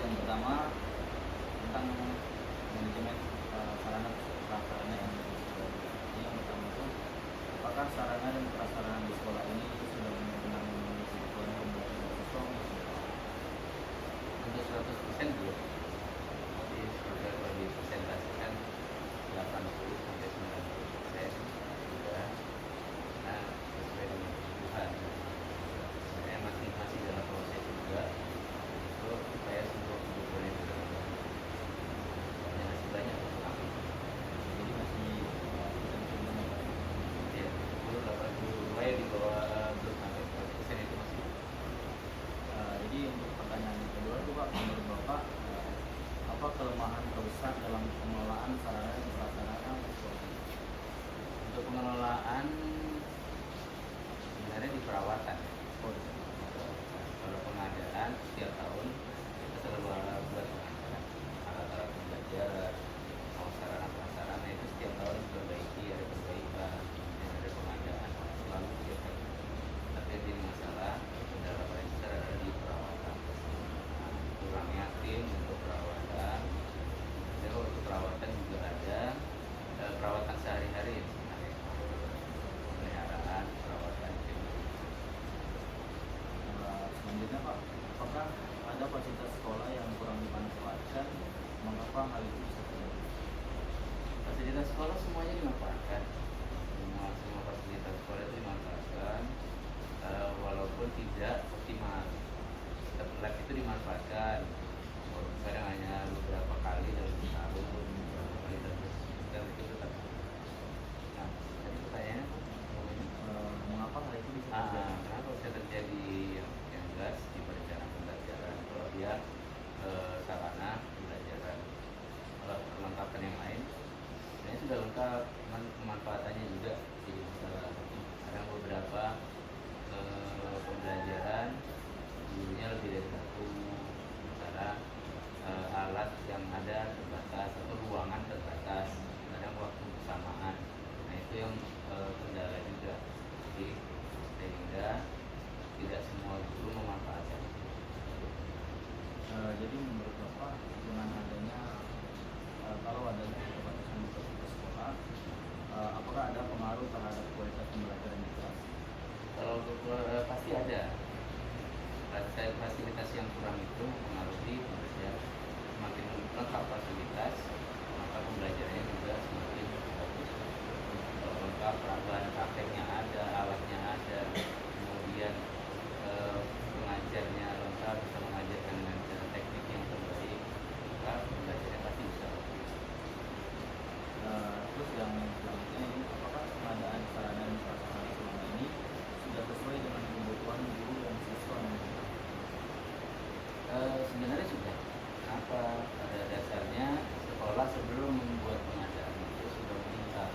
Yang pertama tentang manajemen sarana prasarana yang ada di sekolah. Jadi yang pertama itu, apakah sarana dan prasarana di sekolah ini sudah benar-benar memenuhi kebutuhan pembelajaran siswa? Untuk 100% belum. Jadi sudah kalau dipresentasikan 80 sampai 90% sudah. Nah, sesuai dengan kebutuhan. Saya masih dalam proses juga untuk supaya semua kebutuhan itu terpenuhi. Soalnya masih banyak kurang. Jadi masih Ya, 80 di bawah belum sampai 100% itu masih. jadi untuk pertanyaan yang kedua itu Pak, menurut Bapak apa kelemahan terbesar dalam pengelolaan sarana dan prasarana sekolah? Untuk pengelolaan sebenarnya di perawatan. Kalau pengadaan setiap tahun kita selalu buat pengadaan alat-alat pembelajaran, mau sarana prasarana itu setiap tahun diperbaiki, ada perbaikan, kemudian ada pengadaan selalu setiap tahun. Tapi yang jadi masalah kendala paling besar adalah di perawatan. Nah, kurangnya tim untuk perawatan. Jadi untuk perawatan juga ada perawatan sehari-hari sebenarnya, pemeliharaan, perawatan tim. Selanjutnya Pak, apakah ada fasilitas sekolah yang kurang dimanfaatkan? Mengapa hal itu bisa terjadi? Fasilitas sekolah semuanya dimanfaatkan. Semua fasilitas sekolah itu dimanfaatkan, walaupun tidak optimal. Setiap lab itu dimanfaatkan, walaupun kadang hanya beberapa kali dalam setahun, beberapa kali dalam semester itu tetap. Nah, jadi pertanyaannya Mengapa hal itu bisa terjadi? kenapa bisa terjadi yang jelas di perencanaan pembelajaran kalau dia sarana pembelajaran, kalau perlengkapan yang lain sebenarnya sudah lengkap, pemanfaatannya juga jadi masalah. Ada beberapa pembelajaran gurunya lebih dari satu, sementara alat yang ada terbatas atau ruangan terbatas, kadang waktu bersamaan. Nah itu yang kendala juga. Jadi sehingga tidak semua guru memanfaatkan. Jadi menurut Bapak dengan adanya kalau adanya keterbatasan di sekolah, apakah ada pengaruh terhadap kualitas pembelajaran di kelas? Kalau pasti ada. Fasilitas yang kurang itu mempengaruhi pembelajaran. Semakin lengkap fasilitas, maka pembelajarannya juga semakin bagus. Kalau lengkap, bahan prakteknya ada, alatnya ada, kemudian pengajarnya lengkap, bisa mengajarkan dengan cara teknik yang terbaik, maka pembelajarannya pasti bisa bagus. Terus yang selanjutnya ini, apakah pengadaan sarana dan prasarana selama ini sudah sesuai dengan kebutuhan guru dan siswa? Sebenarnya sudah. Kenapa? Pada dasarnya sekolah sebelum membuat pengadaan itu sudah meminta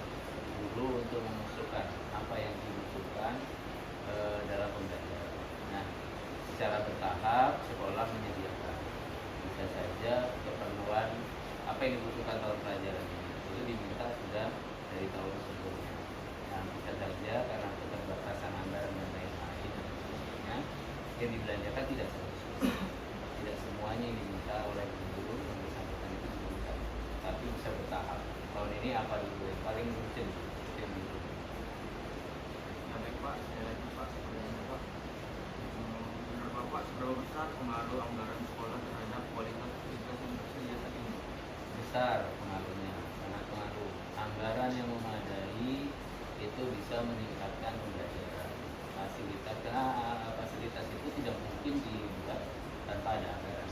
guru untuk mengusulkan apa yang dibutuhkan dalam pembelajaran. Nah, secara bertahap sekolah menyediakan. Bisa saja keperluan apa yang dibutuhkan tahun pelajaran ini itu diminta sudah dari tahun sebelumnya. Nah, bisa saja karena keterbatasan anggaran dan lain-lain dan sebagainya yang dibelanjakan tidak tidak semuanya yang diminta oleh guru yang bersangkutan itu diminta, tapi bisa bertahap. Tahun ini apa dulu yang paling urgent yang dulu. Baik Pak, saya lagi Pak, pertanyaannya Pak. Menurut Bapak seberapa besar pengaruh anggaran sekolah terhadap kualitas fasilitas yang tersedia saat ini? Besar pengaruhnya, sangat pengaruh. Anggaran yang memadai itu bisa meningkatkan pembelajaran. Fasilitas, karena fasilitas itu tidak mungkin dibuat tanpa ada anggaran.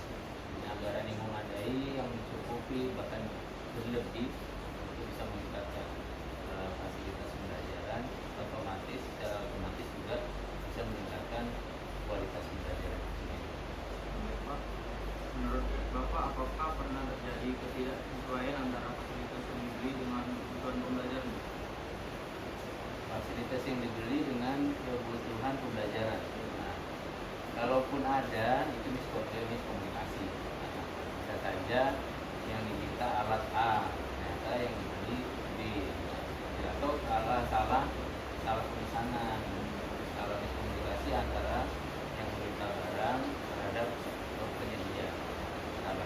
Ini anggaran yang memadai, yang mencukupi, bahkan berlebih itu bisa meningkatkan fasilitas pembelajaran. Secara otomatis juga bisa meningkatkan kualitas pembelajaran. Baik Pak, menurut Bapak apakah pernah terjadi ketidaksesuaian antara fasilitas yang dibeli dengan kebutuhan pembelajaran? Fasilitas yang dibeli dengan kebutuhan pembelajaran. Nah, kalaupun ada, itu miskomunikasi. Nah, bisa saja yang diminta alat A, ternyata yang dibeli B, atau salah pemesanan, salah miskomunikasi antara yang meminta barang terhadap penyedia. Kalau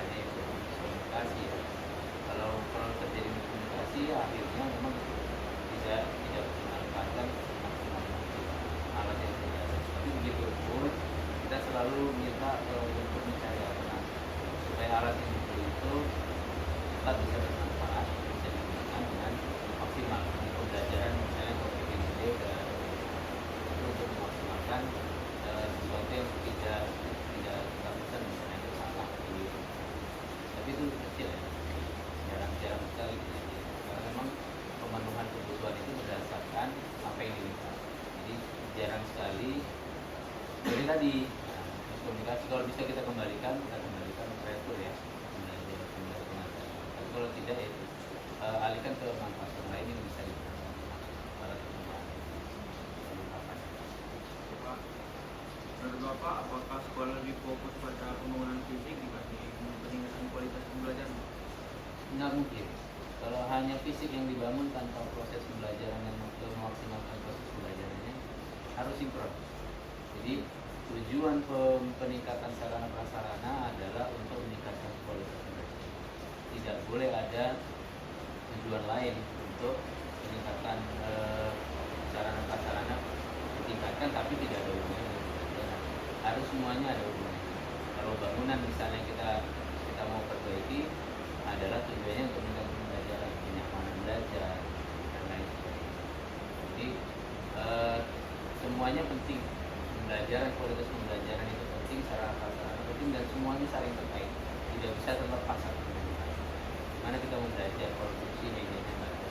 tetap bisa bermanfaat, bisa digunakan dengan maksimal. Di pembelajaran misalnya topik yang berbeda itu untuk memaksimalkan sesuatu yang tidak kita pesan, misalnya itu salah gitu. Tapi itu kecil ya, jarang sekali kejadian. Karena memang pemenuhan kebutuhan itu berdasarkan apa yang diminta. Jadi jarang sekali. Jadi tadi komunikasi kalau bisa kita kembalikan kreatur ya, kembali pengajaran. Tapi kalau tidak ya itu alihkan ke manfaat yang lain yang bisa digunakan para teman. Pak, menurut Bapak, apakah sekolah lebih fokus pada pembangunan fisik dibanding peningkatan kualitas pembelajaran? Nggak mungkin. Kalau hanya fisik yang dibangun tanpa proses pembelajaran yang memaksimalkan proses pembelajarannya, harus sinkron. Jadi tujuan peningkatan sarana prasarana adalah untuk meningkatkan kualitas pembelajaran. Tidak boleh ada tujuan lain untuk peningkatan sarana prasarana ditingkatkan tapi tidak ada hubungannya dengan pembelajaran. Harus semuanya ada hubungannya. Kalau bangunan misalnya kita mau perbaiki adalah tujuannya untuk meningkatkan pembelajaran, kenyamanan belajar dan lain sebagainya. Jadi semuanya penting. Pembelajaran, kualitas pembelajaran itu penting, sarana prasarana penting, dan semuanya saling terkait. Tidak bisa terlepas satu dari lain. Mana kita mau belajar kalau fungsi mejanya nggak ada,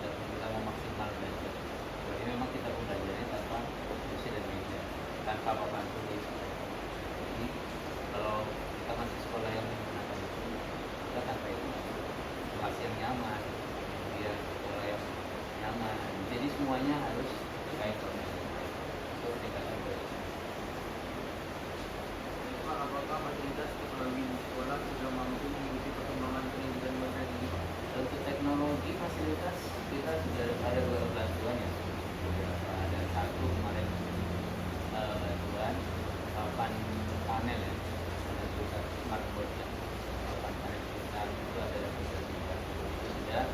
kita mau maksimal belajar. Jadi memang kita pembelajarannya tanpa fungsi dan meja, tanpa papan tulis. Jadi kalau kita masih sekolah yang menggunakan itu, kita tanpa itu kelas yang nyaman, kemudian sekolah yang nyaman. Jadi semuanya harus terkait untuk meningkatkan kualitas. Pak, apakah fasilitas teknologi di sekolah sudah mampu mengikuti perkembangan pendidikan masa kini? Untuk teknologi fasilitas kita sudah ada beberapa bantuan ya, beberapa ada satu kemarin bantuan papan panel ya, ada pusat smartboard ya, papan panel kita itu ada pusat juga, itu sudah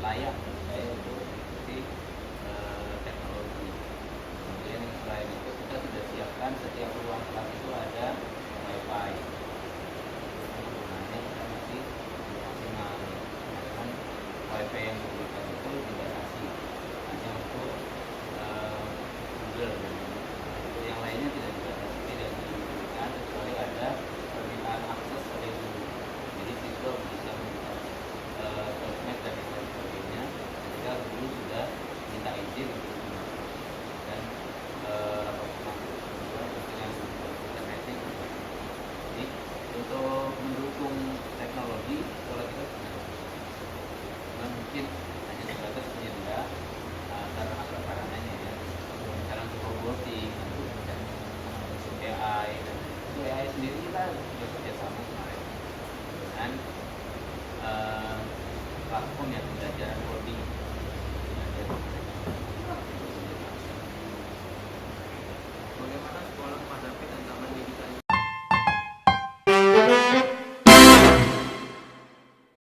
layak menurut saya untuk mengikuti teknologi. Kemudian yang selain itu kita sudah siapkan setiap ruang kelas itu ada wifi. Penggunaannya kita masih belum maksimal. Memang wifi yang diberikan itu dibatasi hanya untuk Google. Untuk yang lainnya tidak dibatasi, tidak diberikan kecuali ada permintaan akses oleh guru. Jadi siswa bisa membuka sosmed dan lain sebagainya ketika guru sudah minta izin untuk menggunakan. Dan dengan internet itu. Jadi untuk mendukung teknologi sekolah kita sudah mungkin hanya sebatas penyedia sarana prasarananya ya. Misalnya untuk robotik, untuk AI, dan itu AI sendiri kita